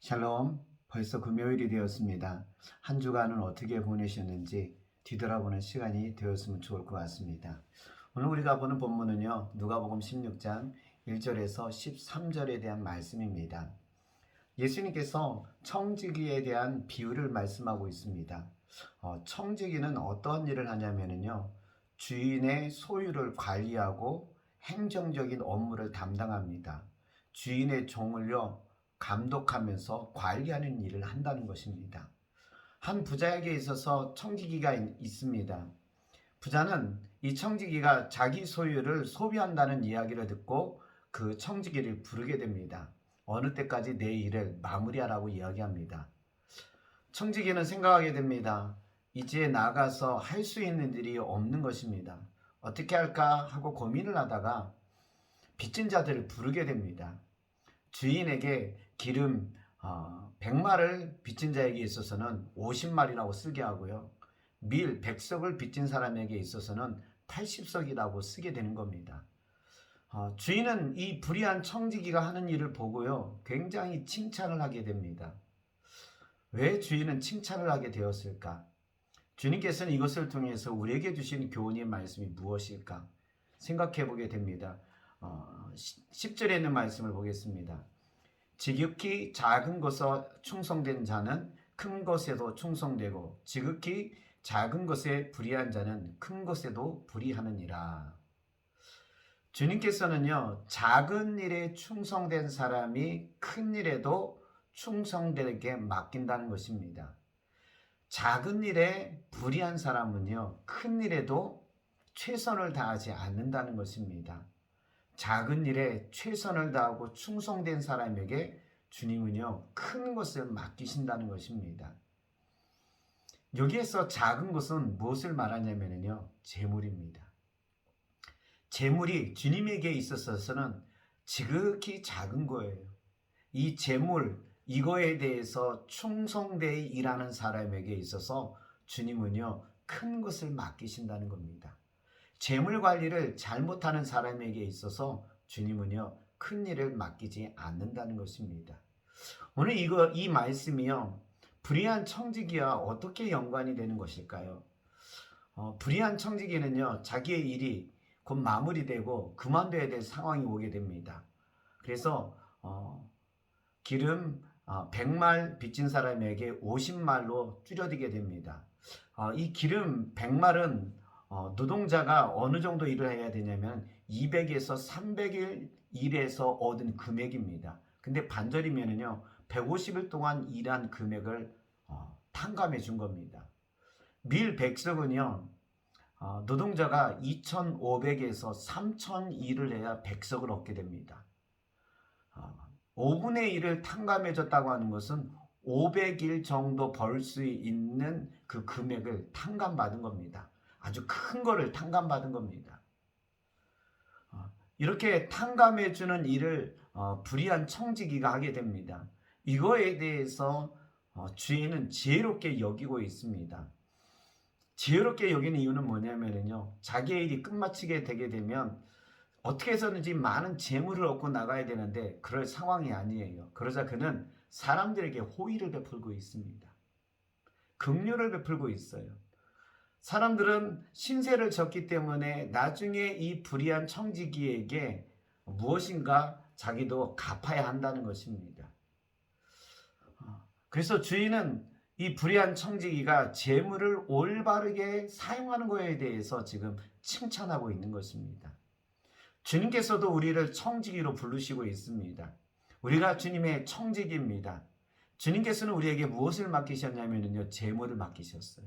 샬롬, 벌써 금요일이 되었습니다. 한 주간은 어떻게 보내셨는지 뒤돌아보는 시간이 되었으면 좋을 것 같습니다. 오늘 우리가 보는 본문은요, 누가복음 16장 1절에서 13절에 대한 말씀입니다. 예수님께서 청지기에 대한 비유를 말씀하고 있습니다. 청지기는 어떤 일을 하냐면요, 주인의 소유를 관리하고 행정적인 업무를 담당합니다. 주인의 종을요, 감독하면서 관리하는 일을 한다는 것입니다. 한 부자에게 있어서 청지기가 있습니다. 부자는 이 청지기가 자기 소유를 소비한다는 이야기를 듣고 그 청지기를 부르게 됩니다. 어느 때까지 내 일을 마무리하라고 이야기합니다. 청지기는 생각하게 됩니다. 이제 나가서 할 수 있는 일이 없는 것입니다. 어떻게 할까 하고 고민을 하다가 빚진 자들을 부르게 됩니다. 주인에게 기름 100마를 빚진 자에게 있어서는 50마리라고 쓰게 하고요. 밀 100석을 빚진 사람에게 있어서는 80석이라고 쓰게 되는 겁니다. 주인은 이 불의한 청지기가 하는 일을 보고요, 굉장히 칭찬을 하게 됩니다. 왜 주인은 칭찬을 하게 되었을까? 주님께서는 이것을 통해서 우리에게 주신 교훈의 말씀이 무엇일까? 생각해 보게 됩니다. 10절에 있는 말씀을 보겠습니다. 지극히 작은 것에 충성된 자는 큰 것에도 충성되고 지극히 작은 것에 불의한 자는 큰 것에도 불의하느니라. 주님께서는요, 작은 일에 충성된 사람이 큰 일에도 충성되게 맡긴다는 것입니다. 작은 일에 불의한 사람은요, 큰 일에도 최선을 다하지 않는다는 것입니다. 작은 일에 최선을 다하고 충성된 사람에게 주님은요, 큰 것을 맡기신다는 것입니다. 여기에서 작은 것은 무엇을 말하냐면요, 재물입니다. 재물이 주님에게 있어서는 지극히 작은 거예요. 이 재물, 이거에 대해서 충성되어 일하는 사람에게 있어서 주님은요, 큰 것을 맡기신다는 겁니다. 재물 관리를 잘못하는 사람에게 있어서 주님은요, 큰 일을 맡기지 않는다는 것입니다. 오늘 이 말씀이요, 불의한 청지기와 어떻게 연관이 되는 것일까요? 불의한 청지기는요, 자기의 일이 곧 마무리되고 그만둬야 될 상황이 오게 됩니다. 그래서 기름 100말 빚진 사람에게 50말로 줄여들게 됩니다. 이 기름 100말은 노동자가 어느 정도 일을 해야 되냐면 200에서 300일 일해서 얻은 금액입니다. 근데 반절이면은요, 150일 동안 일한 금액을 탕감해 준 겁니다. 밀 100석은요, 노동자가 2,500에서 3,000 일을 해야 100석을 얻게 됩니다. 5분의 1을 탕감해 줬다고 하는 것은 500일 정도 벌 수 있는 그 금액을 탕감받은 겁니다. 아주 큰 거를 탕감받은 겁니다. 이렇게 탕감해 주는 일을 불의한 청지기가 하게 됩니다. 이거에 대해서 주인은 지혜롭게 여기고 있습니다. 지혜롭게 여기는 이유는 뭐냐면요, 자기의 일이 끝마치게 되게 되면 어떻게 해서든지 많은 재물을 얻고 나가야 되는데 그럴 상황이 아니에요. 그러자 그는 사람들에게 호의를 베풀고 있습니다. 긍휼을 베풀고 있어요. 사람들은 신세를 졌기 때문에 나중에 이 불의한 청지기에게 무엇인가 자기도 갚아야 한다는 것입니다. 그래서 주인은 이 불의한 청지기가 재물을 올바르게 사용하는 것에 대해서 지금 칭찬하고 있는 것입니다. 주님께서도 우리를 청지기로 부르시고 있습니다. 우리가 주님의 청지기입니다. 주님께서는 우리에게 무엇을 맡기셨냐면요, 재물을 맡기셨어요.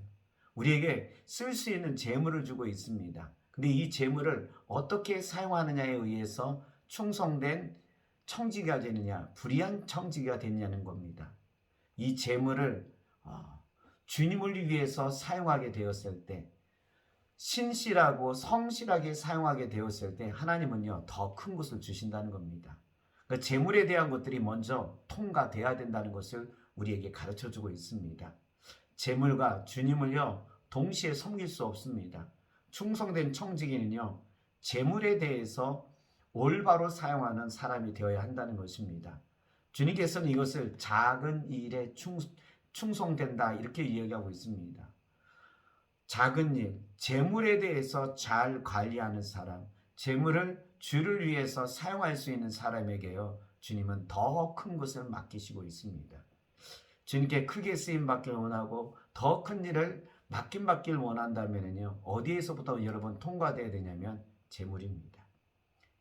우리에게 쓸 수 있는 재물을 주고 있습니다. 근데 이 재물을 어떻게 사용하느냐에 의해서 충성된 청지기가 되느냐, 불의한 청지기가 되느냐는 겁니다. 이 재물을 주님을 위해서 사용하게 되었을 때, 신실하고 성실하게 사용하게 되었을 때 하나님은요, 더 큰 것을 주신다는 겁니다. 그러니까 재물에 대한 것들이 먼저 통과돼야 된다는 것을 우리에게 가르쳐주고 있습니다. 재물과 주님을요, 동시에 섬길 수 없습니다. 충성된 청지기는요, 재물에 대해서 올바로 사용하는 사람이 되어야 한다는 것입니다. 주님께서는 이것을 작은 일에 충성된다 이렇게 이야기하고 있습니다. 작은 일, 재물에 대해서 잘 관리하는 사람, 재물을 주를 위해서 사용할 수 있는 사람에게요, 주님은 더 큰 것을 맡기시고 있습니다. 주님께 크게 쓰임 받길 원하고 더 큰 일을 맡길 원한다면요, 어디에서부터 여러분 통과되어야 되냐면 재물입니다.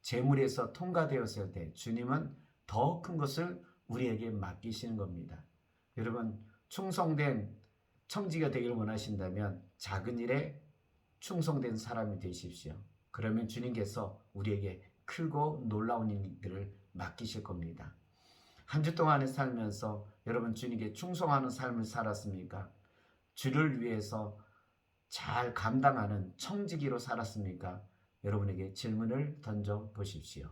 재물에서 통과되었을 때 주님은 더 큰 것을 우리에게 맡기시는 겁니다. 여러분, 충성된 청지가 되길 원하신다면 작은 일에 충성된 사람이 되십시오. 그러면 주님께서 우리에게 크고 놀라운 일들을 맡기실 겁니다. 한 주 동안에 살면서 여러분 주님께 충성하는 삶을 살았습니까? 주를 위해서 잘 감당하는 청지기로 살았습니까? 여러분에게 질문을 던져 보십시오.